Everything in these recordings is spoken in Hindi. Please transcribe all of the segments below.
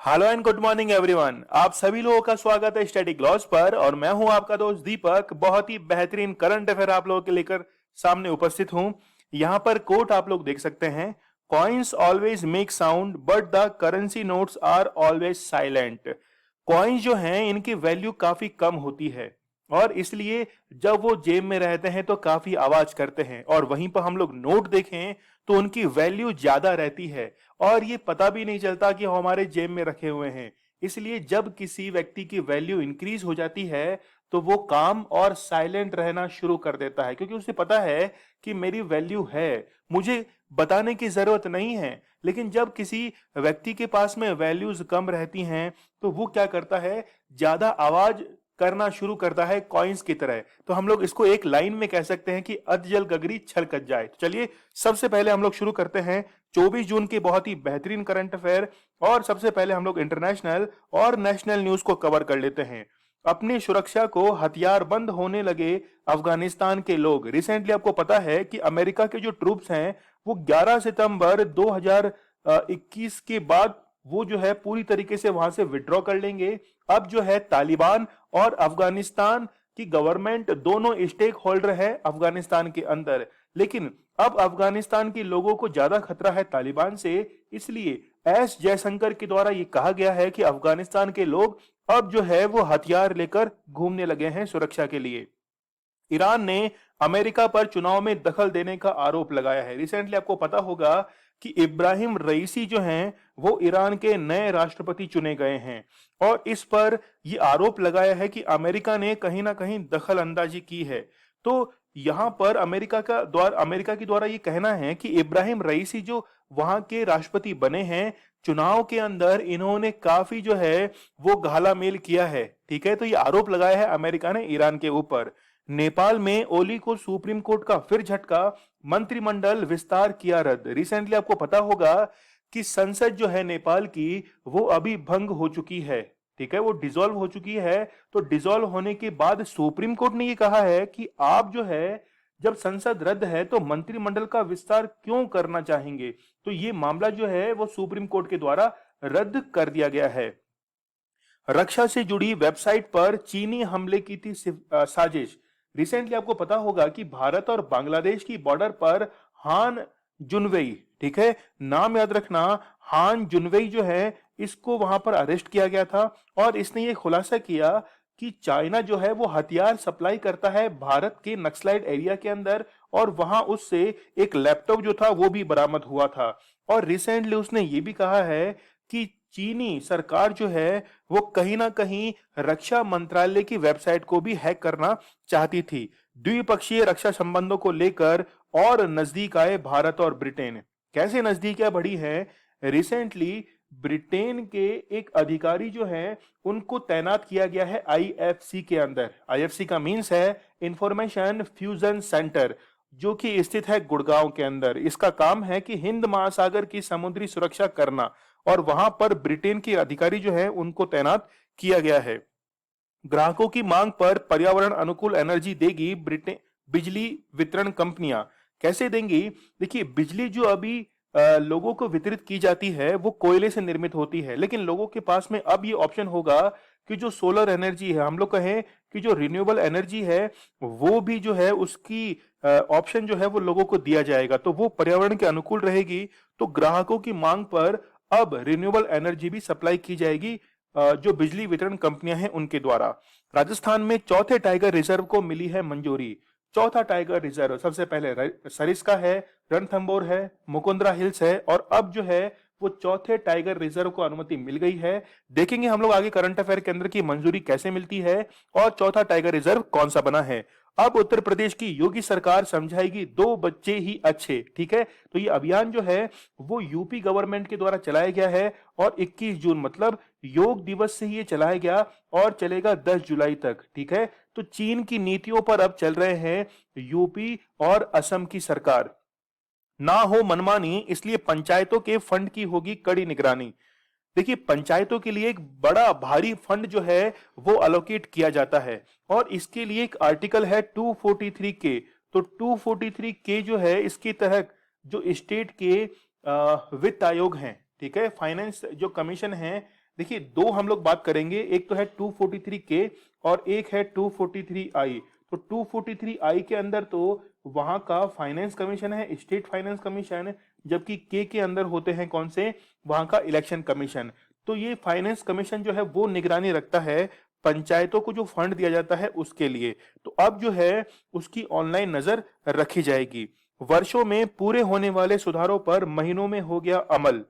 Hello and good morning everyone. आप सभी लोगों का स्वागत है स्टडी ग्लॉस पर और मैं हूं आपका दोस्त दीपक। बहुत ही बेहतरीन करंट अफेयर आप लोगों के लेकर सामने उपस्थित हूं। यहां पर कोट आप लोग देख सकते हैं, coins always make sound but the currency notes are always silent. Coins जो हैं इनकी वैल्यू काफी कम होती है और इसलिए जब वो जेब में रहते हैं तो काफी आवाज करते हैं, और वहीं पर हम लोग नोट देखें तो उनकी वैल्यू ज्यादा रहती है और ये पता भी नहीं चलता कि वो हमारे जेब में रखे हुए हैं। इसलिए जब किसी व्यक्ति की वैल्यू इंक्रीज हो जाती है तो वो काम और साइलेंट रहना शुरू कर देता है, क्योंकि उसे पता है कि मेरी वैल्यू है, मुझे बताने की जरूरत नहीं है। लेकिन जब किसी व्यक्ति के पास में वैल्यूज कम रहती हैं तो वो क्या करता है, ज्यादा आवाज करना शुरू करता है कॉइन्स की तरह। तो हम लोग इसको एक लाइन में कह सकते हैं कि अधजल गगरी छलकत जाए। तो चलिए सबसे पहले हम लोग शुरू करते हैं 24 जून के बहुत ही बेहतरीन करंट अफेयर, और सबसे पहले हम लोग इंटरनेशनल और नेशनल न्यूज को कवर कर लेते हैं। अपनी सुरक्षा को हथियारबंद होने लगे अफगानिस्तान के लोग। रिसेंटली आपको पता है कि अमेरिका के जो ट्रूप्स हैं वो 11 सितंबर 2021 के बाद वो जो है पूरी तरीके से वहां से विड्रॉ कर लेंगे। अब जो है तालिबान और अफगानिस्तान की गवर्नमेंट दोनों स्टेक होल्डर है अफगानिस्तान के अंदर, लेकिन अब अफगानिस्तान के लोगों को ज्यादा खतरा है तालिबान से। इसलिए एस जयशंकर के द्वारा ये कहा गया है कि अफगानिस्तान के लोग अब जो है वो हथियार लेकर घूमने लगे हैं सुरक्षा के लिए। ईरान ने अमेरिका पर चुनाव में दखल देने का आरोप लगाया है। रिसेंटली आपको पता होगा कि इब्राहिम रईसी जो हैं वो ईरान के नए राष्ट्रपति चुने गए हैं, और इस पर यह आरोप लगाया है कि अमेरिका ने कहीं ना कहीं दखल अंदाजी की है। तो यहां पर अमेरिका के द्वारा ये कहना है कि इब्राहिम रईसी जो वहां के राष्ट्रपति बने हैं, चुनाव के अंदर इन्होंने काफी जो है वो घाला मेल किया है। ठीक है, तो ये आरोप लगाया है अमेरिका ने ईरान के ऊपर। नेपाल में ओली को सुप्रीम कोर्ट का फिर झटका, मंत्रिमंडल विस्तार किया रद्द। रिसेंटली आपको पता होगा कि संसद जो है नेपाल की वो अभी भंग हो चुकी है। ठीक है, वो डिसॉल्व हो चुकी है। तो डिसॉल्व होने के बाद सुप्रीम कोर्ट ने ये कहा है कि आप जो है, जब संसद रद्द है तो मंत्रिमंडल का विस्तार क्यों करना चाहेंगे। तो ये मामला जो है वो सुप्रीम कोर्ट के द्वारा रद्द कर दिया गया है। रक्षा से जुड़ी वेबसाइट पर चीनी हमले की थी साजिश। रिसेंटली आपको पता होगा कि भारत और बांग्लादेश की बॉर्डर पर हान जुनवेई, ठीक है, नाम याद रखना, हान जुनवेई जो है इसको वहां पर अरेस्ट किया गया था, और इसने ये खुलासा किया कि चाइना जो है वो हथियार सप्लाई करता है भारत के नक्सलाइट एरिया के अंदर, और वहां उससे एक लैपटॉप जो था वो भी बरामद हुआ था। और रिसेंटली उसने ये भी कहा है कि चीनी सरकार जो है वो कहीं ना कहीं रक्षा मंत्रालय की वेबसाइट को भी हैक करना चाहती थी। द्विपक्षीय रक्षा संबंधों को लेकर और नजदीक आए भारत और ब्रिटेन। कैसे नजदीकियां बढ़ी हैं? रिसेंटली ब्रिटेन के एक अधिकारी जो है उनको तैनात किया गया है आईएफसी के अंदर। आईएफसी का मीन्स है इंफॉर्मेशन फ्यूजन सेंटर, जो कि स्थित है गुड़गांव के अंदर। इसका काम है कि हिंद महासागर की समुद्री सुरक्षा करना, और वहां पर ब्रिटेन के अधिकारी जो है उनको तैनात किया गया है। ग्राहकों की मांग पर पर्यावरण अनुकूल एनर्जी देगी ब्रिटेन बिजली वितरण कंपनियां। कैसे देंगी? देखिए, बिजली जो अभी लोगों को वितरित की जाती है वो कोयले से निर्मित होती है, लेकिन लोगों के पास में अब ये ऑप्शन होगा कि जो सोलर एनर्जी है, हम लोग कहें कि जो रिन्यूएबल एनर्जी है, वो भी जो है उसकी ऑप्शन जो है वो लोगों को दिया जाएगा, तो वो पर्यावरण के अनुकूल रहेगी। तो ग्राहकों की मांग पर अब रिन्यूएबल एनर्जी भी सप्लाई की जाएगी जो बिजली वितरण कंपनियां हैं उनके द्वारा। राजस्थान में चौथे टाइगर रिजर्व को मिली है मंजूरी। चौथा टाइगर रिजर्व सबसे पहले सरिस्का है, रणथंबोर है, मुकुंदरा हिल्स है, और अब जो है वो चौथे टाइगर रिजर्व को अनुमति मिल गई है। देखेंगे हम लोग आगे करंट अफेयर के अंदर की मंजूरी कैसे मिलती है और चौथा टाइगर रिजर्व कौन सा बना है। अब उत्तर प्रदेश की योगी सरकार समझाएगी दो बच्चे ही अच्छे। ठीक है, तो ये अभियान जो है वो यूपी गवर्नमेंट के द्वारा चलाया गया है, और 21 जून मतलब योग दिवस से ही ये चलाया गया और चलेगा 10 जुलाई तक। ठीक है, तो चीन की नीतियों पर अब चल रहे हैं यूपी और असम की सरकार। ना हो मनमानी, इसलिए पंचायतों के फंड की होगी कड़ी निगरानी। देखिए, पंचायतों के लिए एक बड़ा भारी फंड जो है वो अलोकेट किया जाता है, और इसके लिए एक आर्टिकल है 243 के। तो 243 के जो है इसके तहत जो स्टेट के वित्त आयोग हैं, ठीक है, फाइनेंस जो कमीशन है, देखिए दो हम लोग बात करेंगे, एक तो है 243K और एक है 243I। तो 243I के अंदर तो वहां का फाइनेंस कमीशन है, स्टेट फाइनेंस कमीशन, जबकि के अंदर होते हैं कौन से, वहां का इलेक्शन कमीशन। तो ये फाइनेंस कमीशन जो है वो निगरानी रखता है पंचायतों को जो फंड दिया जाता है उसके लिए। तो अब जो है उसकी ऑनलाइन नजर रखी जाएगी। वर्षों में पूरे होने वाले सुधारों पर महीनों में हो गया अमल।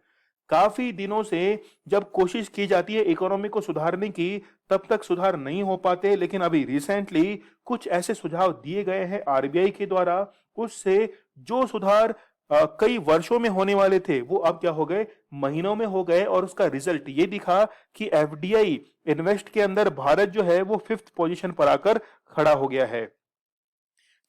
काफी दिनों से जब कोशिश की जाती है इकोनॉमी को सुधारने की, तब तक सुधार नहीं हो पाते, लेकिन अभी रिसेंटली कुछ ऐसे सुझाव दिए गए हैं आरबीआई के द्वारा, उससे जो सुधार कई वर्षों में होने वाले थे वो अब क्या हो गए, महीनों में हो गए। और उसका रिजल्ट ये दिखा कि एफडीआई इन्वेस्ट के अंदर भारत जो है वो 5th पोजीशन पर आकर खड़ा हो गया है।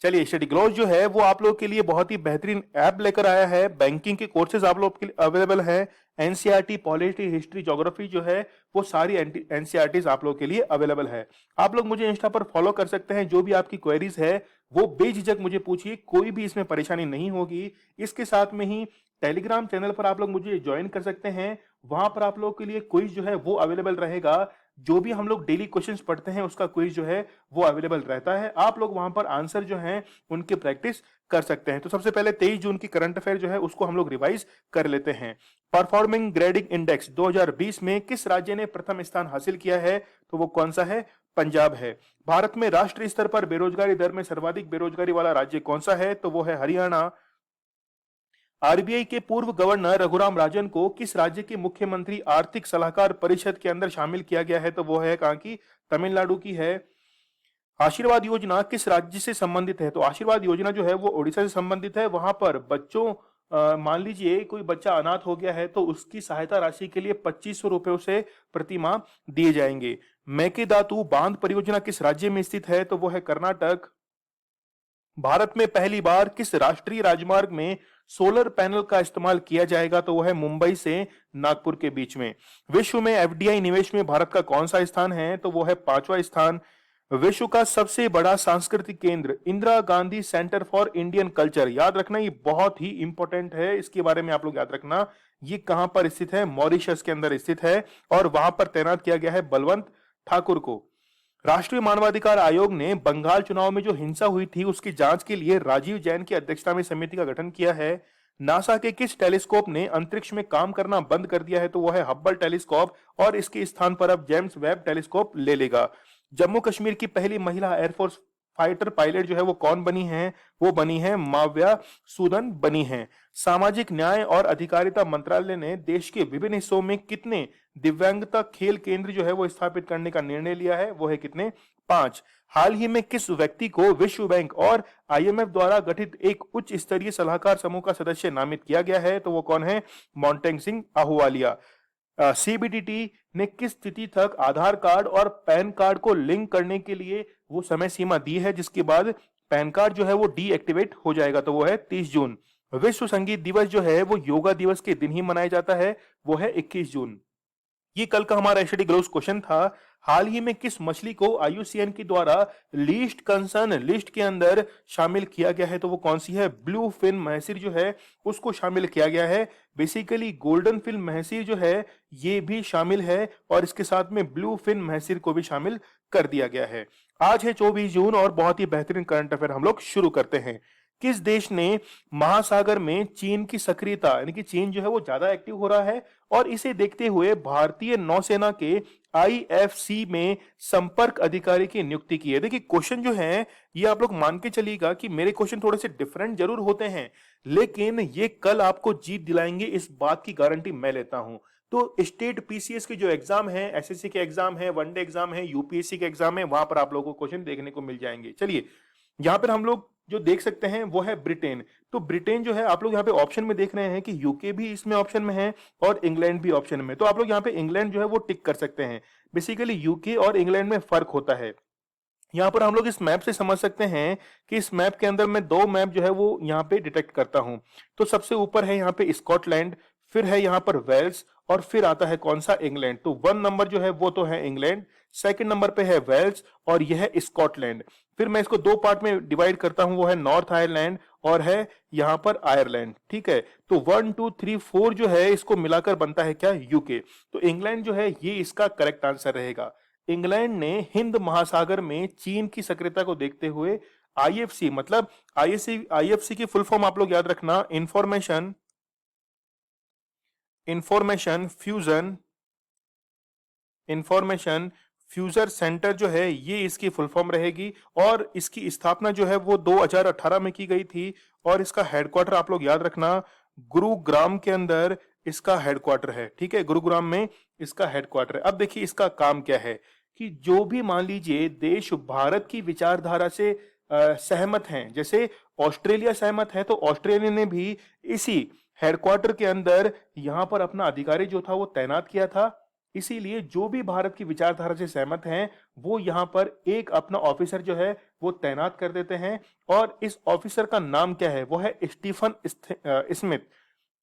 चलिए, स्टडी ग्लोस जो है वो आप लोग के लिए बहुत ही बेहतरीन ऐप लेकर आया है। बैंकिंग के कोर्सेज आप लोग के लिए अवेलेबल है। एनसीईआरटी, पॉलिटी, हिस्ट्री, ज्योग्राफी जो है वो सारी एनसीईआरटीज आप लोग के लिए अवेलेबल है। आप लोग मुझे इंस्टा पर फॉलो कर सकते हैं। जो भी आपकी क्वेरीज है वो बेझिझक मुझे पूछिए, कोई भी इसमें परेशानी नहीं होगी। इसके साथ में ही टेलीग्राम चैनल पर आप लोग मुझे ज्वाइन कर सकते हैं। वहां पर आप लोग के लिए क्विज जो है वो अवेलेबल रहेगा। जो भी हम लोग डेली क्वेश्चंस पढ़ते हैं उसका क्विज जो है वो अवेलेबल रहता है। आप लोग वहां पर आंसर जो है उनकी प्रैक्टिस कर सकते हैं। तो सबसे पहले 23 जून की करंट अफेयर जो है उसको हम लोग रिवाइज कर लेते हैं। परफॉर्मिंग ग्रेडिंग इंडेक्स 2020 में किस राज्य ने प्रथम स्थान हासिल किया है, तो वो कौन सा है, पंजाब है। भारत में राष्ट्रीय स्तर पर बेरोजगारी दर में सर्वाधिक बेरोजगारी वाला राज्य कौन सा है, तो वो है हरियाणा। आरबीआई के पूर्व गवर्नर रघुराम राजन को किस राज्य के मुख्यमंत्री आर्थिक सलाहकार परिषद के अंदर शामिल किया गया है, तो वो है कहां की, तमिलनाडु की है। आशीर्वाद योजना किस राज्य से संबंधित है, तो आशीर्वाद योजना जो है वो ओडिशा से संबंधित है। वहां पर बच्चों, मान लीजिए कोई बच्चा अनाथ हो गया है तो उसकी सहायता राशि के लिए 2500 रुपयों से प्रति माह दिए जाएंगे। मेकेदातु बांध परियोजना किस राज्य में स्थित है, तो वो है कर्नाटक। भारत में पहली बार किस राष्ट्रीय राजमार्ग में सोलर पैनल का इस्तेमाल किया जाएगा, तो वह है मुंबई से नागपुर के बीच में। विश्व में एफडीआई निवेश में भारत का कौन सा स्थान है, तो वो है 5वां स्थान। विश्व का सबसे बड़ा सांस्कृतिक केंद्र Indira Gandhi centre for Indian culture, याद रखना ये बहुत ही इंपॉर्टेंट है, इसके बारे में आप लोग याद रखना। ये कहां पर स्थित है, मॉरिशस के अंदर स्थित है और वहां पर तैनात किया गया है बलवंत ठाकुर को। राष्ट्रीय मानवाधिकार आयोग ने बंगाल चुनाव में जो हिंसा हुई थी उसकी जांच के लिए राजीव जैन की अध्यक्षता में समिति का गठन किया है। नासा के किस टेलीस्कोप ने अंतरिक्ष में काम करना बंद कर दिया है, तो वह है हब्बल टेलीस्कोप और इसके स्थान पर अब जेम्स वेब टेलीस्कोप ले लेगा। जम्मू कश्मीर की पहली महिला एयरफोर्स फाइटर पायलट जो है वो कौन बनी है, वो बनी है माव्या सूदन बनी है। सामाजिक न्याय और अधिकारिता मंत्रालय ने देश के विभिन्न हिस्सों में कितने दिव्यांगता खेल केंद्र जो है वो स्थापित करने का निर्णय लिया है, वो है कितने, 5। हाल ही में किस व्यक्ति को विश्व बैंक और आईएमएफ द्वारा गठित एक उच्च स्तरीय सलाहकार समूह का सदस्य नामित किया गया है, तो वो कौन है, मोंटेंग सिंह आहूवालिया। सीबीडीटी ने किस तिथि तक आधार कार्ड और पैन कार्ड को लिंक करने के लिए वो समय सीमा दी है जिसके बाद पैन कार्ड जो है वो डीएक्टिवेट हो जाएगा, तो वो है 30 जून। विश्व संगीत दिवस जो है वो योगा दिवस के दिन ही मनाया जाता है, वो है 21 जून। ये कल का हमारा एसटी ग्लोस क्वेश्चन था। हाल ही में किस मछली को आईयूसीएन के द्वारा लीस्ट कंसर्न लिस्ट के अंदर शामिल किया गया है, तो वो कौन सी है, ब्लू फिन महसीर जो है उसको शामिल किया गया है। बेसिकली गोल्डन फिन महसीर जो है ये भी शामिल है और इसके साथ में ब्लू फिन महसीर को भी शामिल कर दिया गया है। आज है 24 जून और बहुत ही बेहतरीन करंट अफेयर हम लोग शुरू करते हैं। किस देश ने महासागर में चीन की सक्रियता, यानी कि चीन जो है वो ज्यादा एक्टिव हो रहा है और इसे देखते हुए भारतीय नौसेना के आईएफसी में संपर्क अधिकारी की नियुक्ति की है। देखिए क्वेश्चन जो है ये आप लोग मान के चलिएगा कि मेरे क्वेश्चन थोड़े से डिफरेंट जरूर होते हैं, लेकिन ये कल आपको जीत दिलाएंगे, इस बात की गारंटी मैं लेता हूं। तो स्टेट पीसीएस के जो एग्जाम है, एसएससी के एग्जाम है, वनडे एग्जाम है, यूपीएससी के एग्जाम है, वहां पर आप लोगों को क्वेश्चन देखने को मिल जाएंगे। चलिए, यहाँ पर हम लोग जो देख सकते हैं वो है ब्रिटेन। तो ब्रिटेन जो है आप लोग यहाँ पे ऑप्शन में देख रहे हैं कि यूके भी इसमें ऑप्शन में है और इंग्लैंड भी ऑप्शन में, तो आप लोग यहाँ पे इंग्लैंड जो है वो टिक कर सकते हैं। बेसिकली यूके और इंग्लैंड में फर्क होता है। यहाँ पर हम लोग इस मैप से समझ सकते हैं कि इस मैप के अंदर मैं दो मैप जो है वो यहाँ पे डिटेक्ट करता हूं। तो सबसे ऊपर है यहाँ पे स्कॉटलैंड, फिर है यहाँ पर वेल्स, और फिर आता है कौन सा, इंग्लैंड। तो 1 नंबर जो है वो तो है इंग्लैंड, सेकंड नंबर पे है वेल्स, और यह है स्कॉटलैंड। फिर मैं इसको दो पार्ट में डिवाइड करता हूं, वो है नॉर्थ आयरलैंड और है यहाँ पर आयरलैंड, ठीक है। तो 1 2 3 4 जो है इसको मिलाकर बनता है क्या, यूके। तो इंग्लैंड जो है ये इसका करेक्ट आंसर रहेगा। इंग्लैंड ने हिंद महासागर में चीन की सक्रियता को देखते हुए आईएफसी, मतलब आईएफसी की फुल फॉर्म आप लोग याद रखना, इंफॉर्मेशन फ्यूजर सेंटर जो है ये इसकी फुल फॉर्म रहेगी। और इसकी स्थापना जो है वो 2018 में की गई थी, और इसका हेडक्वार्टर आप लोग याद रखना, गुरुग्राम के अंदर इसका हेडक्वार्टर है, ठीक है, गुरुग्राम में इसका हेडक्वार्टर है। अब देखिए इसका काम क्या है, कि जो भी मान लीजिए देश भारत की विचारधारा से सहमत हैं, जैसे ऑस्ट्रेलिया सहमत है, तो ऑस्ट्रेलिया ने भी इसी हेडक्वार्टर के अंदर यहां पर अपना अधिकारी जो था वो तैनात किया था। इसीलिए जो भी भारत की विचारधारा से सहमत हैं वो यहाँ पर एक अपना ऑफिसर जो है वो तैनात कर देते हैं। और इस ऑफिसर का नाम क्या है, वो है स्मिथ।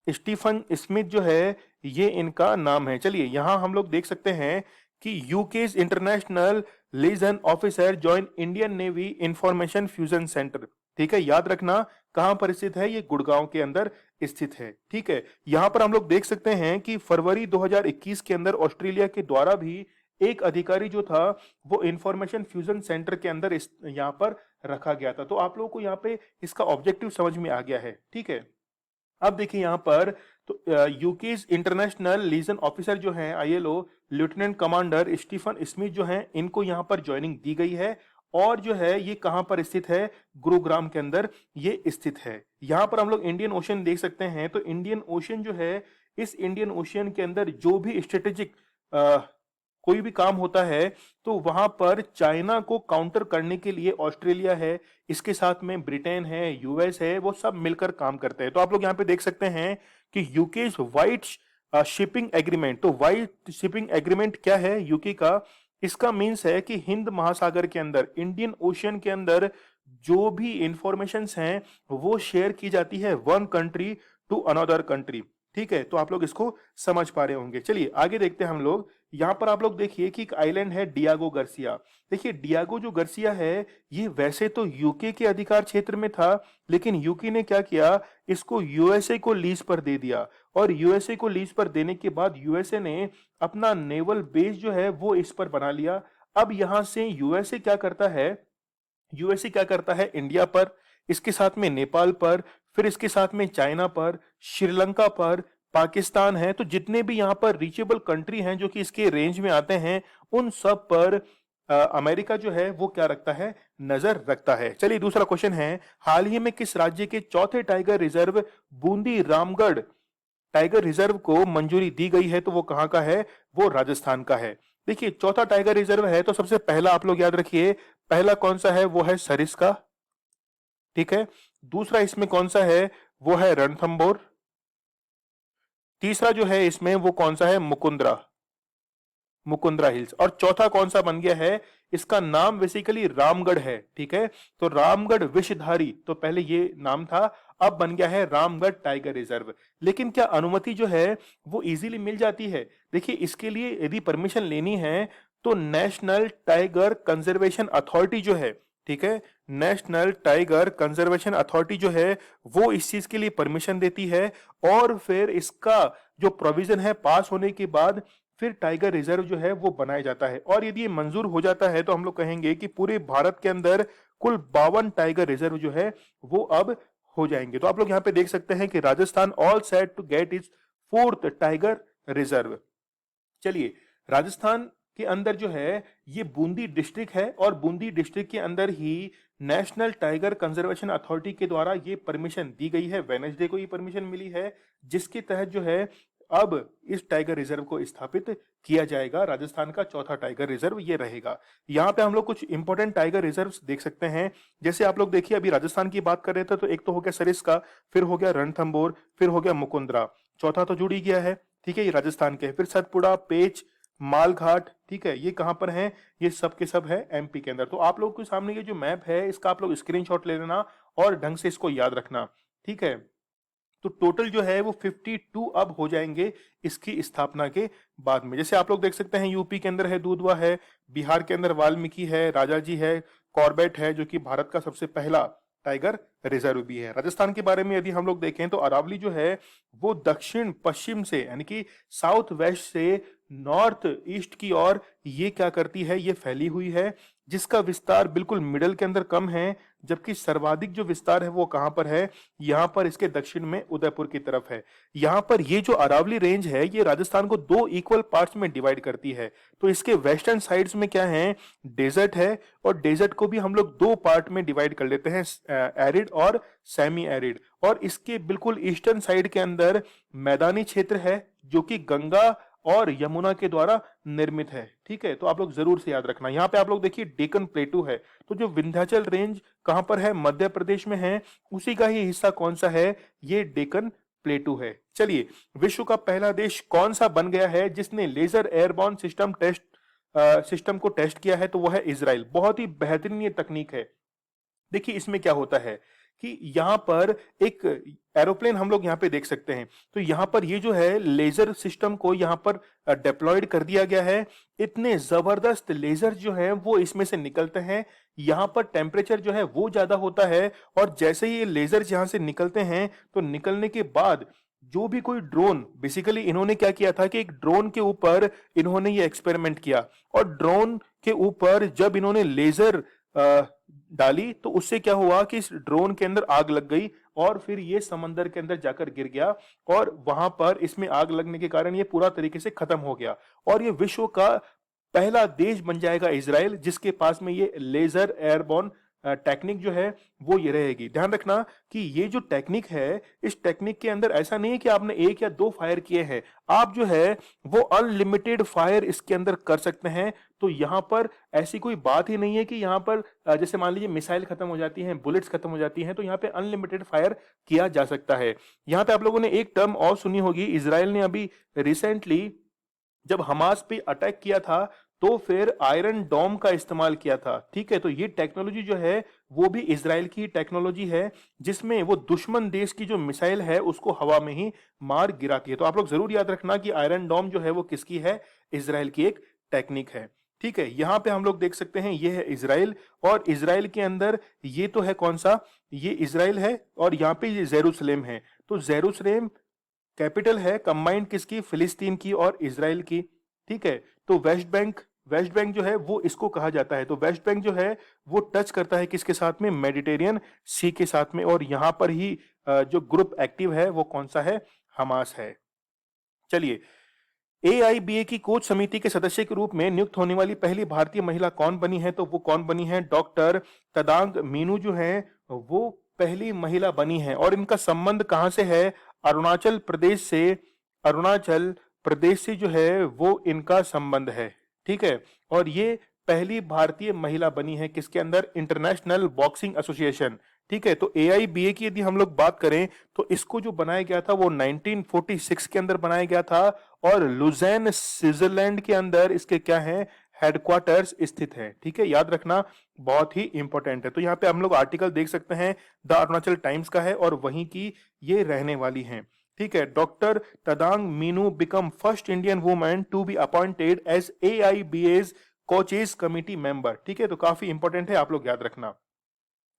स्टीफन स्मिथ जो है ये इनका नाम है। चलिए यहां हम लोग देख सकते हैं कि UK's international liaison officer join Indian navy information fusion centre, ठीक है, याद रखना कहां पर स्थित है, ये गुड़गांव के अंदर स्थित है, ठीक है। यहां पर हम लोग देख सकते हैं कि फरवरी 2021 के अंदर ऑस्ट्रेलिया के द्वारा भी एक अधिकारी जो था वो इंफॉर्मेशन फ्यूजन सेंटर के अंदर यहाँ पर रखा गया था। तो आप लोगों को यहाँ पे इसका ऑब्जेक्टिव समझ में आ गया है, ठीक है। अब देखिए यहाँ पर, तो यूके's इंटरनेशनल लीजन ऑफिसर जो है ILO lieutenant commander Stephen Smith जो है, इनको यहाँ पर ज्वाइनिंग दी गई है। और जो है ये कहां पर स्थित है, गुरुग्राम के अंदर ये स्थित है। यहाँ पर हम लोग इंडियन ओशन देख सकते हैं, तो इंडियन ओशन जो है, इस इंडियन ओशियन के अंदर जो भी स्ट्रेटेजिक कोई भी काम होता है तो वहां पर चाइना को काउंटर करने के लिए ऑस्ट्रेलिया है, इसके साथ में ब्रिटेन है, यूएस है, वो सब मिलकर काम करते हैं। तो आप लोग यहाँ पे देख सकते हैं कि यूके's वाइट शिपिंग एग्रीमेंट, तो वाइट शिपिंग एग्रीमेंट क्या है यूके का, इसका मीन्स है कि हिंद महासागर के अंदर, इंडियन ओशियन के अंदर जो भी इंफॉर्मेशंस हैं वो शेयर की जाती है one country to another country, ठीक है। तो आप लोग इसको समझ पा रहे होंगे। चलिए आगे देखते हैं हम लोग। यहाँ पर आप लोग देखिए कि एक आइलैंड है डियागो गार्सिया। देखिए डियागो जो गार्सिया है ये वैसे तो यूके के अधिकार क्षेत्र में था, लेकिन यूके ने क्या किया, इसको यूएसए को लीज पर दे दिया। और यूएसए को लीज पर देने के बाद यूएसए ने अपना नेवल बेस जो है वो इस पर बना लिया। अब यहां से यूएसए क्या करता है, यूएसए क्या करता है इंडिया पर, इसके साथ में नेपाल पर, फिर इसके साथ में चाइना पर, श्रीलंका पर, पाकिस्तान है, तो जितने भी यहाँ पर रीचेबल कंट्री हैं जो कि इसके रेंज में आते हैं, उन सब पर अमेरिका जो है वो क्या रखता है, नजर रखता है। चलिए दूसरा क्वेश्चन है, हाल ही में किस राज्य के चौथे tiger reserve Bundi Ramgarh tiger reserve को मंजूरी दी गई है, तो वो कहाँ का है, वो राजस्थान का है। देखिए चौथा टाइगर रिजर्व है, तो सबसे पहला आप लोग याद रखिए, पहला कौन सा है, वो है सरिस्का, ठीक है। दूसरा इसमें कौन सा है, वो है रणथंभौर। तीसरा जो है इसमें वो कौन सा है, मुकुंदरा, मुकुंदरा हिल्स। और चौथा कौन सा बन गया है, इसका नाम बेसिकली रामगढ़ है, ठीक है। तो रामगढ़ विषधारी, तो पहले ये नाम था, अब बन गया है रामगढ़ टाइगर रिजर्व। लेकिन क्या अनुमति जो है वो इजीली मिल जाती है, देखिए इसके लिए यदि परमिशन लेनी है तो नेशनल टाइगर कंजर्वेशन अथॉरिटी जो है, ठीक है, नेशनल टाइगर कंजर्वेशन अथॉरिटी जो है वो इस चीज के लिए परमिशन देती है। और फिर इसका जो प्रोविजन है पास होने के बाद फिर टाइगर रिजर्व जो है वो बनाया जाता है। और यदि ये मंजूर हो जाता है तो हम लोग कहेंगे कि पूरे भारत के अंदर कुल 52 टाइगर रिजर्व जो है वो अब हो जाएंगे। तो आप लोग यहाँ पे देख सकते हैं कि Rajasthan all set to get is fourth tiger reserve. चलिए राजस्थान के अंदर जो है ये बूंदी डिस्ट्रिक्ट है, और बूंदी डिस्ट्रिक्ट के अंदर ही नेशनल टाइगर कंजर्वेशन अथॉरिटी के द्वारा ये परमिशन दी गई है, वेडनेसडे को ये परमिशन मिली है, जिसके तहत जो है अब इस टाइगर रिजर्व को स्थापित किया जाएगा। राजस्थान का चौथा टाइगर रिजर्व ये रहेगा। यहाँ पे हम लोग कुछ इंपॉर्टेंट टाइगर रिजर्व्स देख सकते हैं। जैसे आप लोग देखिए अभी राजस्थान की बात कर रहे थे, तो एक तो हो गया सरिस्का, फिर हो गया रणथंभौर, फिर हो गया मुकुंदरा, चौथा तो जुड़ ही गया है, ठीक है, ये राजस्थान के। फिर सतपुड़ा, पेच, मालघाट, ठीक है, ये कहां पर हैं, ये सब के सब है एमपी के अंदर। तो आप लोग के सामने ये जो मैप है इसका आप लोग स्क्रीनशॉट ले लेना और ढंग से इसको याद रखना, ठीक है। तो टोटल जो है वो 52 अब हो जाएंगे इसकी स्थापना के बाद में। जैसे आप लोग देख सकते हैं यूपी के अंदर है दूधवा है, बिहार के अंदर वाल्मीकि है, राजाजी है, कॉर्बेट है जो कि भारत का सबसे पहला टाइगर रिजर्व भी है। राजस्थान के बारे में यदि हम लोग देखें तो अरावली जो है वो दक्षिण पश्चिम से यानी कि साउथ वेस्ट से नॉर्थ ईस्ट की ओर ये क्या करती है, ये फैली हुई है, जिसका विस्तार बिल्कुल मिडल के अंदर कम है, जबकि सर्वाधिक जो विस्तार है वो कहां पर है, यहां पर इसके दक्षिण में उदयपुर की तरफ है। यहां पर ये जो अरावली रेंज है ये राजस्थान को दो इक्वल पार्ट्स में डिवाइड करती है। तो इसके वेस्टर्न साइड्स में क्या है, डेजर्ट है, और डेजर्ट को भी हम लोग दो पार्ट में डिवाइड कर लेते हैं, एरिड और सेमी एरिड। और इसके बिल्कुल ईस्टर्न साइड के अंदर मैदानी क्षेत्र है जो कि गंगा और यमुना के द्वारा निर्मित है। ठीक है, तो आप लोग जरूर से याद रखना। यहाँ पे आप लोग देखिए डेक्कन प्लेटू है, तो जो विंध्याचल रेंज कहां पर है, मध्य प्रदेश में है, उसी का ही हिस्सा कौन सा है, ये डेक्कन प्लेटू है। चलिए, विश्व का पहला देश कौन सा बन गया है जिसने लेजर एयरबॉर्न सिस्टम को टेस्ट किया है, तो वो है इजराइल। बहुत ही बेहतरीन ये तकनीक है। देखिए इसमें क्या होता है कि यहाँ पर एक एरोप्लेन हम लोग यहाँ पे देख सकते हैं, तो यहाँ पर ये जो है लेजर सिस्टम को यहाँ पर डिप्लॉयड कर दिया गया है। इतने जबरदस्त लेजर जो हैं वो इसमें से निकलते हैं। यहाँ पर टेम्परेचर जो है वो ज्यादा होता है, और जैसे ही ये लेजर यहाँ से निकलते हैं तो निकलने के बाद जो भी कोई ड्रोन, बेसिकली इन्होंने क्या किया था कि एक ड्रोन के ऊपर इन्होंने ये एक्सपेरिमेंट किया, और ड्रोन के ऊपर जब इन्होंने लेजर डाली तो उससे क्या हुआ कि इस ड्रोन के अंदर आग लग गई, और फिर ये समंदर के अंदर जाकर गिर गया, और वहां पर इसमें आग लगने के कारण ये पूरा तरीके से खत्म हो गया। और ये विश्व का पहला देश बन जाएगा इजराइल जिसके पास में ये लेजर एयरबॉर्न टेक्निक जो है वो ये रहेगी। ध्यान रखना कि ये जो टेक्निक है, इस टेक्निक के अंदर ऐसा नहीं है कि आपने एक या दो फायर किए हैं, आप जो है वो अनलिमिटेड फायर इसके अंदर कर सकते हैं। तो यहाँ पर ऐसी कोई बात ही नहीं है कि यहाँ पर जैसे मान लीजिए मिसाइल खत्म हो जाती हैं, बुलेट्स खत्म हो जाती हैं, तो यहाँ पे अनलिमिटेड फायर किया जा सकता है। यहाँ पे आप लोगों ने एक टर्म और सुनी होगी, इजराइल ने अभी रिसेंटली जब हमास पे अटैक किया था तो फिर आयरन डोम का इस्तेमाल किया था। ठीक है, तो ये टेक्नोलॉजी जो है वो भी इजराइल की टेक्नोलॉजी है, जिसमें वो दुश्मन देश की जो मिसाइल है उसको हवा में ही मार गिराती है। तो आप लोग जरूर याद रखना कि आयरन डोम जो है वो किसकी है, इजराइल की एक टेक्निक है। ठीक है, यहां पे हम लोग देख सकते हैं ये है इजराइल, और इजराइल के अंदर ये तो है कौन सा, ये इजराइल है, और यहाँ पे ये जेरूसलेम है। तो जेरूसलेम कैपिटल है कंबाइंड किसकी, फिलिस्तीन की और इजराइल की। ठीक है, तो वेस्ट बैंक जो है वो इसको कहा जाता है। तो वेस्ट बैंक जो है वो टच करता है किसके साथ में, मेडिटेरियन सी के साथ में, और यहां पर ही जो ग्रुप एक्टिव है वो कौन सा है, हमास है। चलिए, एआईबीए की कोच समिति के सदस्य के रूप में नियुक्त होने वाली पहली भारतीय महिला कौन बनी है, तो वो कौन बनी है, डॉक्टर तदांग मीनू जो है वो पहली महिला बनी है। और इनका संबंध कहां से है, अरुणाचल प्रदेश से, अरुणाचल प्रदेश से जो है वो इनका संबंध है। ठीक है, और ये पहली भारतीय महिला बनी है किसके अंदर, इंटरनेशनल बॉक्सिंग एसोसिएशन। ठीक है, तो एआईबीए की यदि हम लोग बात करें तो इसको जो बनाया गया था वो 1946 के अंदर बनाया गया था, और लुज़ेन स्विट्जरलैंड के अंदर इसके क्या है, हेडक्वार्टर्स स्थित है। ठीक है, याद रखना बहुत ही इंपॉर्टेंट है। तो यहाँ पे हम लोग आर्टिकल देख सकते हैं, द अरुणाचल टाइम्स का है, और वहीं की ये रहने वाली हैं। ठीक है, doctor Tadang Minu become first Indian women to be appointed as AIBA's coaches committee member. ठीक है, तो काफी इंपॉर्टेंट है, आप लोग याद रखना।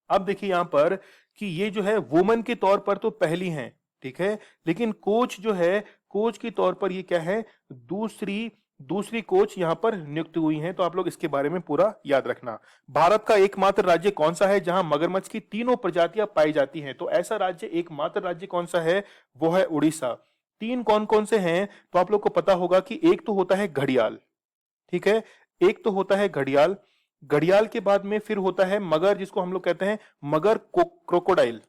अब देखिए यहां पर कि ये जो है वुमेन के तौर पर तो पहली हैं, ठीक है, लेकिन कोच जो है, कोच के तौर पर ये क्या है, दूसरी दूसरी कोच यहां पर नियुक्त हुई हैं। तो आप लोग इसके बारे में पूरा याद रखना। भारत का एकमात्र राज्य कौन सा है जहां मगरमच्छ की तीनों प्रजातियां पाई जाती हैं, तो ऐसा राज्य, एकमात्र राज्य कौन सा है, वो है उड़ीसा। तीन कौन कौन से हैं, तो आप लोग को पता होगा कि एक तो होता है घड़ियाल, ठीक है, एक तो होता है घड़ियाल, घड़ियाल के बाद में फिर होता है मगर, जिसको हम लोग कहते हैं मगर क्रोकोडाइल।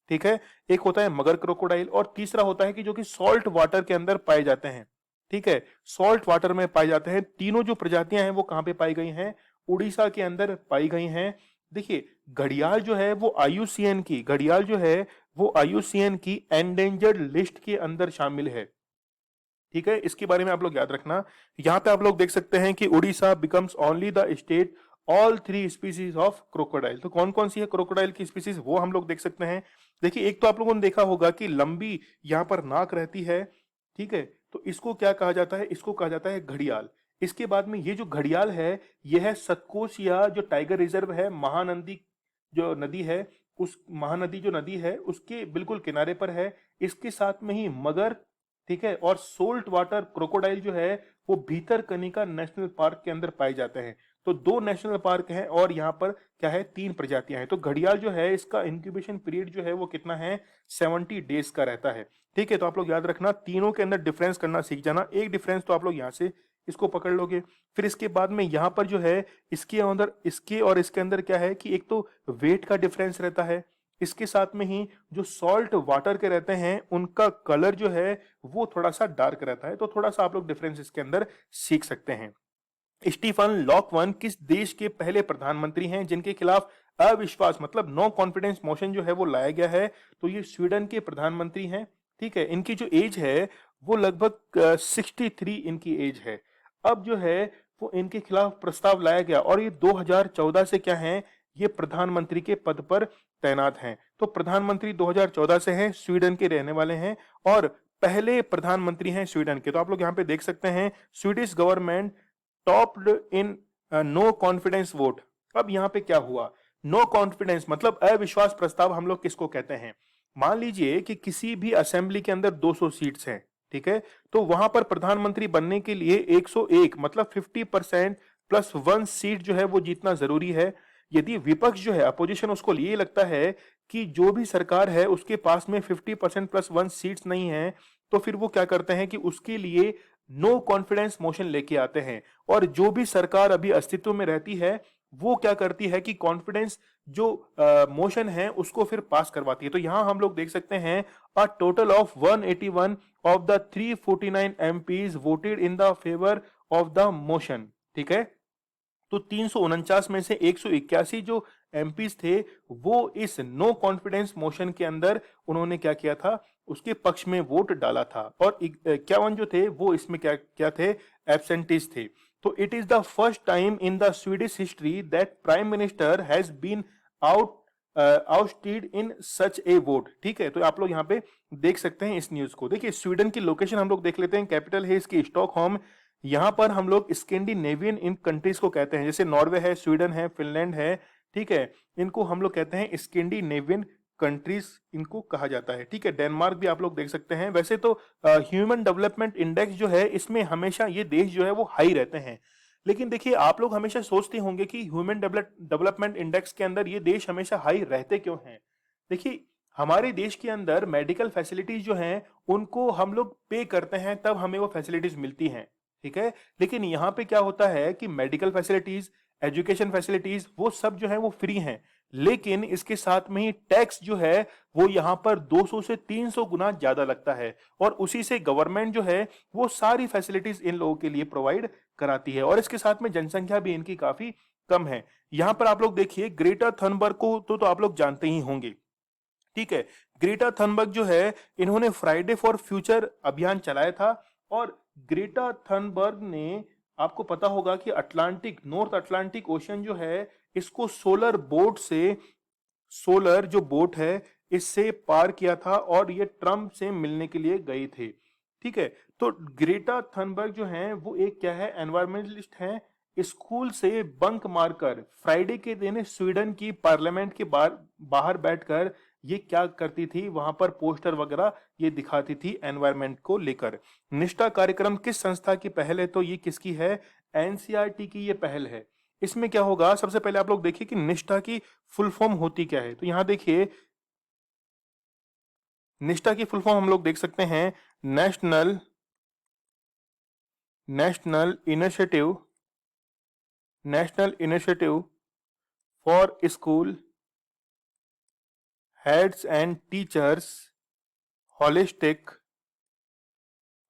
ठीक है, एक होता है मगर क्रोकोडाइल, और तीसरा होता है कि जो कि सॉल्ट वाटर के अंदर पाए जाते हैं। ठीक है, सॉल्ट वाटर में पाए जाते हैं। तीनों जो प्रजातियां हैं वो कहां पे पाई गई हैं, उड़ीसा के अंदर पाई गई हैं। देखिए, घड़ियाल जो है वो आईयूसीएन की, घड़ियाल जो है वो आईयूसीएन की एंडेंजर्ड लिस्ट के अंदर शामिल है। ठीक है, इसके बारे में आप लोग याद रखना। यहां पे आप लोग देख सकते हैं कि Orissa becomes only the state all three species of crocodile. तो कौन कौन सी है क्रोकोडाइल की स्पीसीज, वो हम लोग देख सकते हैं। देखिए, एक तो आप लोगों ने देखा होगा कि लंबी यहाँ पर नाक रहती है, ठीक है, तो इसको क्या कहा जाता है, इसको कहा जाता है घड़ियाल। इसके बाद में ये जो घड़ियाल है, ये है सतकोशिया जो टाइगर रिजर्व है, महानंदी जो नदी है, उस महानदी जो नदी है उसके बिल्कुल किनारे पर है। इसके साथ में ही मगर, ठीक है, और सोल्ट वाटर क्रोकोडाइल जो है वो भीतरकनिका नेशनल पार्क के अंदर पाए जाते हैं। तो दो नेशनल पार्क हैं और यहाँ पर क्या है, 3 प्रजातियां हैं। तो घड़ियाल जो है इसका इंक्यूबेशन पीरियड जो है वो कितना है, 70 डेज का रहता है। ठीक है, तो आप लोग याद रखना, तीनों के अंदर डिफरेंस करना सीख जाना। एक डिफरेंस तो आप लोग यहाँ से इसको पकड़ लोगे। फिर इसके बाद में यहाँ पर जो है इसके अंदर, इसके और इसके अंदर क्या है कि एक तो वेट का डिफरेंस रहता है, इसके साथ में ही जो सॉल्ट वाटर के रहते हैं उनका कलर जो है वो थोड़ा सा डार्क रहता है। तो थोड़ा सा आप लोग डिफरेंस इसके अंदर सीख सकते हैं। स्टीफन लॉकवन किस देश के पहले प्रधानमंत्री हैं जिनके खिलाफ अविश्वास मतलब नो कॉन्फिडेंस मोशन जो है वो लाया गया है? तो ये स्वीडन के प्रधानमंत्री हैं। ठीक है, इनकी जो एज है वो लगभग 63 इनकी एज है। अब जो है वो इनके खिलाफ प्रस्ताव लाया गया और ये 2014 से क्या है, ये प्रधानमंत्री के पद पर तैनात हैं। तो प्रधानमंत्री 2014 से हैं, स्वीडन के रहने वाले हैं और पहले प्रधानमंत्री हैं स्वीडन के। तो आप लोग यहाँ पे देख सकते हैं, Swedish government topped in no confidence vote. अब यहाँ पे क्या हुआ, नो कॉन्फिडेंस मतलब अविश्वास प्रस्ताव हम लोग किसको कहते हैं? मान लीजिए कि किसी भी असेंबली के अंदर 200 सीट्स हैं, ठीक है, तो वहां पर प्रधानमंत्री बनने के लिए 101 मतलब 50% प्लस 1 सीट जो है वो जीतना जरूरी है। यदि विपक्ष जो है अपोजिशन उसको ये लगता है कि जो भी सरकार है उसके पास में 50% प्लस 1 सीट्स नहीं है, तो फिर वो क्या करते हैं कि उसके लिए नो कॉन्फिडेंस मोशन लेके आते हैं। और जो भी सरकार अभी अस्तित्व में रहती है वो क्या करती है कि कॉन्फिडेंस जो मोशन है उसको फिर पास करवाती है। तो यहां हम लोग देख सकते हैं a total of 181 of the 349 MPs voted in the favour of the motion. ठीक है, तो 349 में से 181 जो एमपीज थे वो इस नो कॉन्फिडेंस मोशन के अंदर उन्होंने क्या किया था, उसके पक्ष में वोट डाला था। और 51 जो थे वो इसमें क्या क्या थे, एब्सेंटीज थे। तो it is the first time in the Swedish history that prime minister has been out ousted in such a vote. ठीक है, तो आप लोग यहाँ पे देख सकते हैं इस न्यूज को। देखिए, स्वीडन की लोकेशन हम लोग देख लेते हैं, कैपिटल है इसकी स्टॉकहोम। यहाँ पर हम लोग स्कैंडिनेवियन इन कंट्रीज को कहते हैं, जैसे नॉर्वे है, स्वीडन है, फिनलैंड है, ठीक है, इनको हम लोग कहते हैं स्कैंडिनेवियन कंट्रीज इनको कहा जाता है। ठीक है, डेनमार्क भी आप लोग देख सकते हैं। वैसे तो ह्यूमन डेवलपमेंट इंडेक्स जो है इसमें हमेशा ये देश जो है वो हाई रहते हैं, लेकिन देखिए आप लोग हमेशा सोचते होंगे कि ह्यूमन डेवलपमेंट इंडेक्स के अंदर ये देश हमेशा हाई रहते क्यों हैं? देखिए, हमारे देश के अंदर मेडिकल फैसिलिटीज जो हैं उनको हम लोग पे करते हैं तब हमें वो फैसिलिटीज मिलती हैं, ठीक है, लेकिन यहाँ पे क्या होता है कि मेडिकल फैसिलिटीज, एजुकेशन फैसिलिटीज वो सब जो है वो फ्री हैं, लेकिन इसके साथ में ही टैक्स जो है वो यहाँ पर 200 से 300 गुना ज्यादा लगता है और उसी से गवर्नमेंट जो है वो सारी फैसिलिटीज इन लोगों के लिए प्रोवाइड कराती है। और इसके साथ में जनसंख्या भी इनकी काफी कम है। यहाँ पर आप लोग देखिए, ग्रेटर थनबर्ग को तो आप लोग जानते ही होंगे। ठीक है, ग्रेटा थनबर्ग जो है इन्होंने फ्राइडे फॉर फ्यूचर अभियान चलाया था और ग्रेटा थनबर्ग ने, आपको पता होगा कि अटलांटिक, नॉर्थ अटलांटिक ओशन जो है इसको सोलर बोट से, सोलर जो बोट है इससे पार किया था और ये ट्रम्प से मिलने के लिए गए थे। ठीक है, तो ग्रेटा थनबर्ग जो है वो एक क्या है, एनवायरमेंटलिस्ट है। स्कूल से बंक मारकर फ्राइडे के दिन स्वीडन की पार्लियामेंट के बाहर बैठकर ये क्या करती थी, वहां पर पोस्टर वगैरह ये दिखाती थी एनवायरमेंट को लेकर। निष्ठा कार्यक्रम किस संस्था की पहल है? तो ये किसकी है, एनसीईआरटी की ये पहल है। इसमें क्या होगा, सबसे पहले आप लोग देखिए कि निष्ठा की फुल फॉर्म होती क्या है। तो यहां देखिए, निष्ठा की फुल फॉर्म हम लोग देख सकते हैं, national national initiative national initiative for school heads and teachers holistic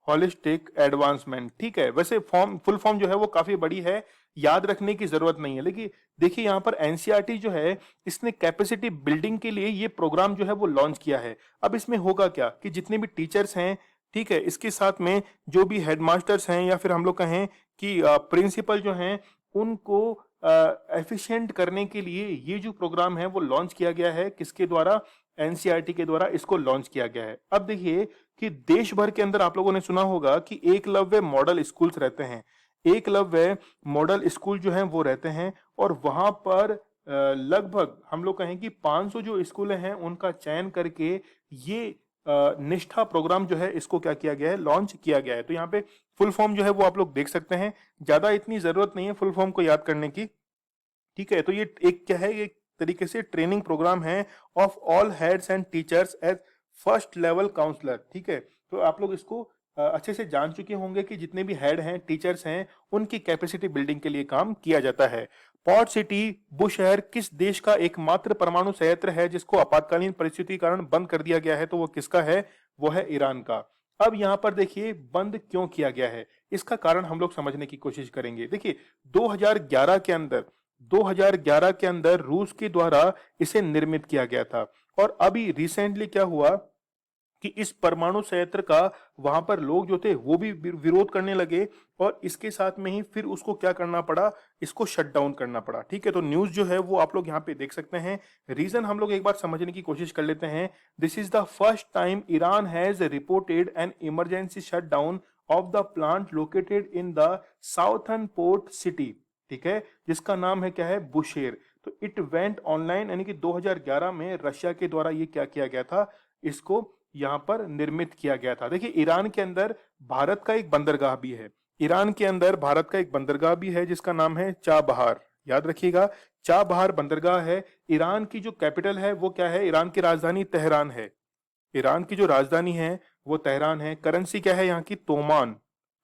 holistic advancement. ठीक है, वैसे फॉर्म, फुल फॉर्म जो है वो काफी बड़ी है, याद रखने की जरूरत नहीं है, लेकिन देखिए यहाँ पर एनसीईआरटी जो है इसने कैपेसिटी बिल्डिंग के लिए ये प्रोग्राम जो है वो लॉन्च किया है। अब इसमें होगा क्या कि जितने भी टीचर्स हैं, ठीक है, इसके साथ में जो भी हेडमास्टर्स हैं या फिर हम लोग कहें कि प्रिंसिपल जो हैं, उनको एफिशिएंट करने के लिए ये जो प्रोग्राम है वो लॉन्च किया गया है। किसके द्वारा? एनसीईआरटी के द्वारा इसको लॉन्च किया गया है। अब देखिए कि देश भर के अंदर आप लोगों ने सुना होगा कि एकलव्य मॉडल स्कूल्स रहते हैं। एकलव्य मॉडल स्कूल जो हैं वो रहते हैं और वहां पर लगभग हम लोग कहें कि 500 जो स्कूल हैं उनका चयन करके ये निष्ठा प्रोग्राम जो है इसको क्या किया गया है? लॉन्च किया गया है। तो यहाँ पे फुल फॉर्म जो है वो आप लोग देख सकते हैं। ज्यादा इतनी जरूरत नहीं है फुल फॉर्म को याद करने की, ठीक है। तो ये एक क्या है, एक तरीके से ट्रेनिंग प्रोग्राम है of all heads and teachers as first level counsellor, ठीक है। तो आप लोग इसको अच्छे से जान चुके होंगे कि जितने भी हेड हैं, टीचर्स हैं, उनकी कैपेसिटी बिल्डिंग के लिए काम किया जाता है। पॉर्ट सिटी बुशहर किस देश का एकमात्र परमाणु संयंत्र है जिसको आपातकालीन परिस्थिति के कारण बंद कर दिया गया है? तो वो किसका है? वो है ईरान का। अब यहाँ पर देखिए बंद क्यों किया गया है, इसका कारण हम लोग समझने की कोशिश करेंगे। देखिए 2011 के अंदर 2011 के अंदर रूस के द्वारा इसे निर्मित किया गया था और अभी रिसेंटली क्या हुआ कि इस परमाणु संयंत्र का वहां पर लोग जो थे वो भी विरोध करने लगे और इसके साथ में ही फिर उसको क्या करना पड़ा? इसको शट डाउन करना पड़ा, ठीक है। तो न्यूज जो है वो आप लोग यहाँ पे देख सकते हैं। रीजन हम लोग एक बार समझने की कोशिश कर लेते हैं। This is the first time Iran has reported an emergency shut down of the plant located in the southern port city, ठीक है, जिसका नाम है क्या है? बुशेर। तो इट वेंट ऑनलाइन, यानी कि 2011 में रशिया के द्वारा ये क्या किया गया था? इसको यहां पर निर्मित किया गया था। देखिए ईरान के अंदर भारत का एक बंदरगाह भी है। ईरान के अंदर भारत का एक बंदरगाह भी है जिसका नाम है चाबहार। याद रखिएगा, चाबहार बंदरगाह है। ईरान की जो कैपिटल है वो क्या है? ईरान की राजधानी तेहरान है। ईरान की जो राजधानी है वो तेहरान है। करेंसी क्या है यहाँ की? तोमान।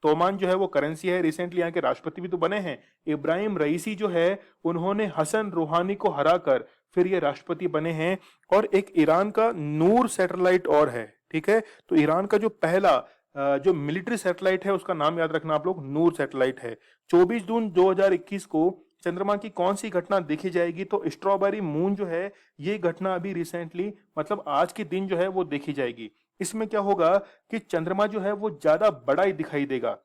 तोमान जो है वो करेंसी है। रिसेंटली यहाँ के राष्ट्रपति भी तो बने हैं। इब्राहिम रईसी जो है उन्होंने हसन रूहानी को हराकर फिर ये राष्ट्रपति बने हैं। और एक ईरान का नूर सैटेलाइट और है, ठीक है। तो ईरान का जो पहला जो मिलिट्री सैटेलाइट है उसका नाम याद रखना आप लोग, नूर सैटेलाइट है। 24 जून 2021 को चंद्रमा की कौन सी घटना देखी जाएगी? तो स्ट्रॉबेरी मून जो है ये घटना अभी रिसेंटली मतलब आज के दिन जो है वो देखी जाएगी। इसमें क्या होगा कि चंद्रमा जो है वो ज्यादा बड़ा ही दिखाई देगा,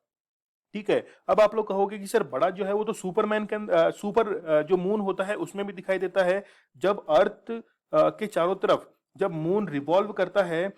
ठीक है। अब आप लोग कहोगे कि सर बड़ा जो है वो तो सुपरमैन के सुपर जो मून होता है उसमें भी दिखाई देता है। जब अर्थ के चारों तरफ जब मून रिवॉल्व करता है,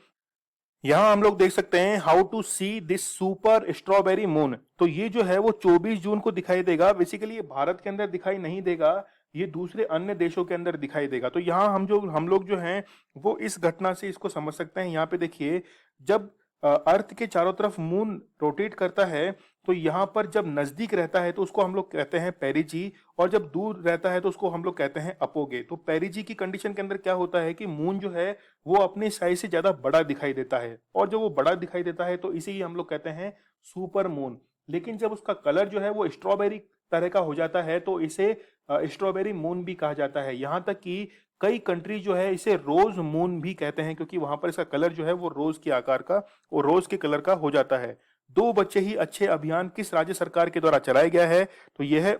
यहां हम लोग देख सकते हैं how to see this super strawberry moon. तो ये जो है वो 24 जून को दिखाई देगा। बेसिकली ये भारत के अंदर दिखाई नहीं देगा, ये दूसरे अन्य देशों के अंदर दिखाई देगा। तो यहाँ हम लोग जो हैं वो इस घटना से इसको समझ सकते हैं। यहाँ पे देखिए जब अर्थ के चारों तरफ मून रोटेट करता है तो यहाँ पर जब नजदीक रहता है तो उसको हम लोग कहते हैं पेरिजी, और जब दूर रहता है तो उसको हम लोग कहते हैं अपोगे। तो पेरिजी की कंडीशन के अंदर क्या होता है कि मून जो है वो अपने साइज से ज्यादा बड़ा दिखाई देता है, और जब वो बड़ा दिखाई देता है तो इसे ही हम लोग कहते हैं सुपर मून। लेकिन जब उसका कलर जो है वो स्ट्रॉबेरी तरह का हो जाता है तो इसे स्ट्रॉबेरी मून भी कहा जाता है। यहाँ तक कि कई कंट्री जो है इसे रोज मून भी कहते हैं, क्योंकि वहां पर इसका कलर जो है वो रोज के आकार का और रोज के कलर का हो जाता है। दो बच्चे ही अच्छे अभियान किस राज्य सरकार के द्वारा चलाया गया है? तो यह है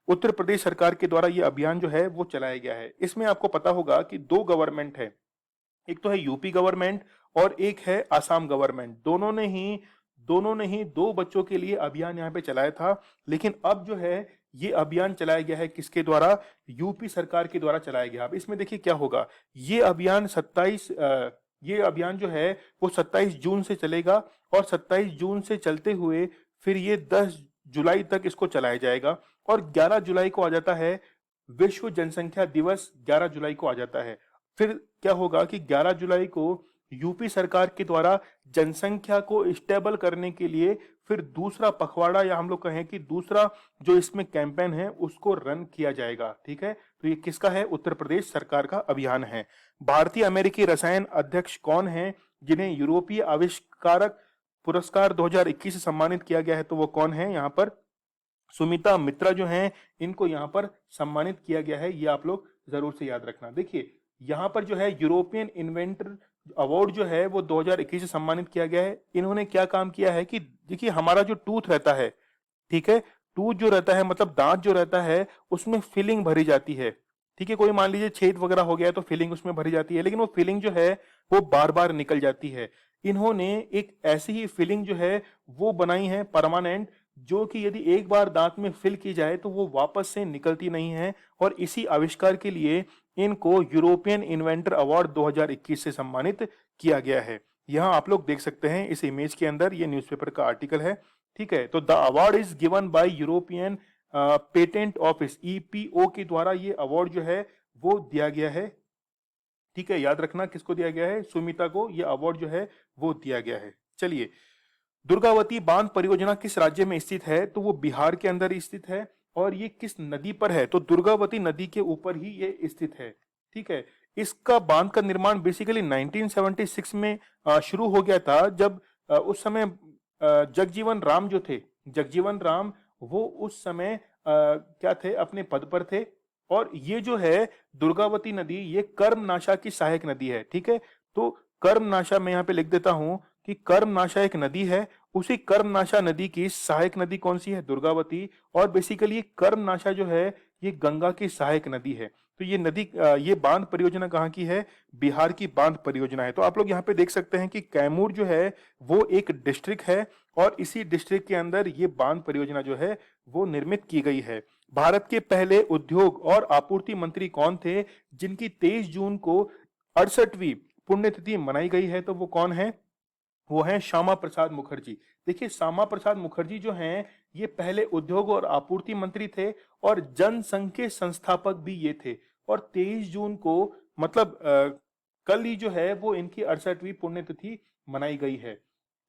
उत्तर प्रदेश सरकार के द्वारा ये अभियान जो है वो चलाया गया है। इसमें आपको पता होगा कि दो गवर्नमेंट है, एक तो है यूपी गवर्नमेंट और एक है आसाम गवर्नमेंट। दोनों ने ही दो बच्चों के लिए अभियान यहाँ पे चलाया था। लेकिन अब जो है ये अभियान चलाया गया है किसके द्वारा? यूपी सरकार के द्वारा चलाया गया। अब इसमें देखिए क्या होगा, ये अभियान जो है वो 27 जून से चलेगा और 27 जून से चलते हुए फिर ये 10 जुलाई तक इसको चलाया जाएगा। और 11 जुलाई को आ जाता है विश्व जनसंख्या दिवस, 11 जुलाई को आ जाता है। फिर क्या होगा कि 11 जुलाई को यूपी सरकार के द्वारा जनसंख्या को स्टेबल करने के लिए फिर दूसरा पखवाड़ा, या हम लोग कहें कि दूसरा जो इसमें कैंपेन है उसको रन किया जाएगा, ठीक है। तो ये किसका है? उत्तर प्रदेश सरकार का अभियान है। भारतीय अमेरिकी रसायन अध्यक्ष कौन है जिन्हें यूरोपीय आविष्कारक पुरस्कार 2021 से सम्मानित किया गया है? तो वो कौन है? यहाँ पर सुमिता मित्रा जो हैं, इनको यहाँ पर सम्मानित किया गया है। ये आप लोग जरूर से याद रखना। देखिए यहाँ पर जो है यूरोपियन इन्वेंटर अवार्ड जो है वो 2021 से सम्मानित किया गया है। इन्होंने क्या काम किया है कि देखिए हमारा जो टूथ रहता है, ठीक है, टूथ जो रहता है मतलब दांत जो रहता है उसमें फिलिंग भरी जाती है, ठीक है। कोई मान लीजिए छेद वगैरह हो गया तो फिलिंग उसमें भरी जाती है, लेकिन वो फिलिंग जो है वो बार बार निकल जाती है। इन्होंने एक ऐसी ही फिलिंग जो है वो बनाई है परमानेंट, जो कि यदि एक बार दांत में फिल की जाए तो वो वापस से निकलती नहीं है, और इसी आविष्कार के लिए इनको यूरोपियन इन्वेंटर अवार्ड 2021 से सम्मानित किया गया है। यहाँ आप लोग देख सकते हैं इस इमेज के अंदर, ये न्यूज़पेपर का आर्टिकल है। ठीक है, तो the award is given by European patent office, EPO के द्वारा ये अवार्ड जो है वो दिया गया है। ठीक है, याद रखना किसको दिया गया है, सुमिता को ये अवार्ड जो है वो दिया गया है। चलिए, दुर्गावती बांध परियोजना किस राज्य में स्थित है, तो वो बिहार के अंदर स्थित है। और ये किस नदी पर है, तो दुर्गावती नदी के ऊपर ही ये स्थित है। ठीक है, इसका बांध का निर्माण बेसिकली 1976 में शुरू हो गया था, जब उस समय जगजीवन राम जो थे, जगजीवन राम वो उस समय क्या थे, अपने पद पर थे। और ये जो है दुर्गावती नदी, ये कर्मनाशा की सहायक नदी है। ठीक है, तो कर्मनाशा मैं यहाँ पे लिख देता हूं कि कर्मनाशा एक नदी है, उसी कर्मनाशा नदी की सहायक नदी कौन सी है, दुर्गावती। और बेसिकली कर्मनाशा जो है ये गंगा की सहायक नदी है। तो ये नदी ये बांध परियोजना कहाँ की है, बिहार की बांध परियोजना है। तो आप लोग यहाँ पे देख सकते हैं कि कैमूर जो है वो एक डिस्ट्रिक्ट है, और इसी डिस्ट्रिक्ट के अंदर ये बांध परियोजना जो है वो निर्मित की गई है। भारत के पहले उद्योग और आपूर्ति मंत्री कौन थे, जिनकी 23 जून को 68वीं पुण्यतिथि मनाई गई है, तो वो कौन है, वो है श्यामा प्रसाद मुखर्जी। देखिए, श्यामा प्रसाद मुखर्जी जो हैं ये पहले उद्योग और आपूर्ति मंत्री थे, और जनसंघ के संस्थापक भी ये थे। और 23 जून को मतलब कल ही जो है वो इनकी 68वीं पुण्यतिथि मनाई गई है।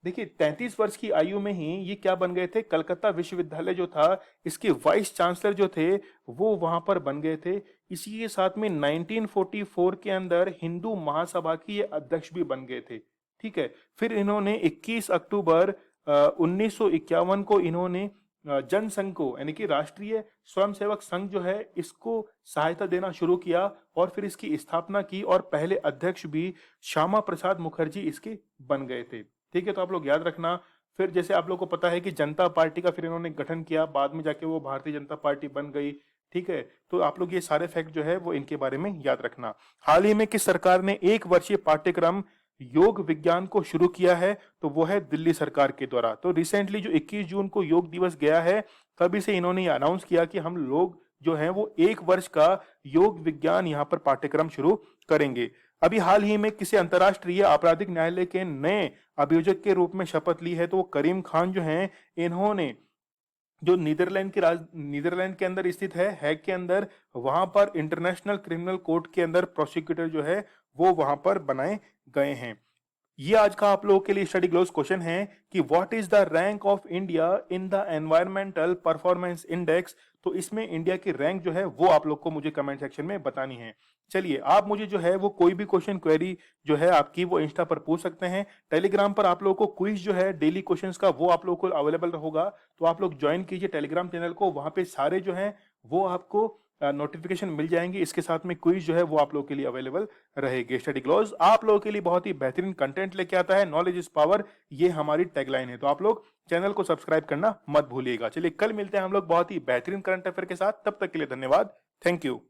देखिए, 33 वर्ष की आयु में ही ये क्या बन गए थे, कलकत्ता विश्वविद्यालय जो था इसके वाइस चांसलर जो थे वो वहां पर बन गए थे। इसी के साथ में 1944 के अंदर हिंदू महासभा की ये अध्यक्ष भी बन गए थे। ठीक है, फिर इन्होंने 21 अक्टूबर 1951 को इन्होंने जनसंघ को, यानी कि राष्ट्रीय स्वयंसेवक संघ जो है इसको सहायता देना शुरू किया, और फिर इसकी स्थापना की, और पहले अध्यक्ष भी श्यामा प्रसाद मुखर्जी इसके बन गए थे। ठीक है, तो आप लोग याद रखना। फिर जैसे आप लोग को पता है कि जनता पार्टी का फिर इन्होंने गठन किया, बाद में जाके वो भारतीय जनता पार्टी बन गई। ठीक है, तो आप लोग ये सारे फैक्ट जो है वो इनके बारे में याद रखना। हाल ही में किस सरकार ने 1 वर्षीय पाठ्यक्रम योग विज्ञान को शुरू किया है, तो वो है दिल्ली सरकार के द्वारा। तो रिसेंटली जो 21 जून को योग दिवस गया है, तभी से इन्होंने ये अनाउंस किया कि हम लोग जो है वो 1 वर्ष का योग विज्ञान यहाँ पर पाठ्यक्रम शुरू करेंगे। अभी हाल ही में किसी अंतर्राष्ट्रीय आपराधिक न्यायालय के नए अभियोजक के रूप में शपथ ली है, तो वो करीम खान जो हैं, इन्होंने जो नीदरलैंड के अंदर स्थित है, हैग के अंदर, वहां पर इंटरनेशनल क्रिमिनल कोर्ट के अंदर प्रोसिक्यूटर जो है वो वहां पर बनाए गए हैं। ये आज का आप लोगों के लिए स्टडी ग्लोस क्वेश्चन है कि what is the rank of India in the environmental performance index. तो इसमें इंडिया की रैंक जो है वो आप लोग को मुझे कमेंट सेक्शन में बतानी है। चलिए, आप मुझे जो है वो कोई भी क्वेश्चन क्वेरी जो है आपकी वो इंस्टा पर पूछ सकते हैं। टेलीग्राम पर आप लोगों को क्विज जो है डेली क्वेश्चंस का वो आप लोगों को अवेलेबल होगा, तो आप लोग ज्वाइन कीजिए टेलीग्राम चैनल को, वहां पे सारे जो है वो आपको नोटिफिकेशन मिल जाएंगे। इसके साथ में क्विज जो है वो आप लोगों के लिए अवेलेबल रहेगी। स्टडी ग्लोस आप लोगों के लिए बहुत ही बेहतरीन कंटेंट लेके आता है, नॉलेज इज पावर, ये हमारी टैगलाइन है। तो आप लोग चैनल को सब्सक्राइब करना मत भूलिएगा। चलिए, कल मिलते हैं हम लोग बहुत ही बेहतरीन करंट अफेयर के साथ, तब तक के लिए धन्यवाद, थैंक यू।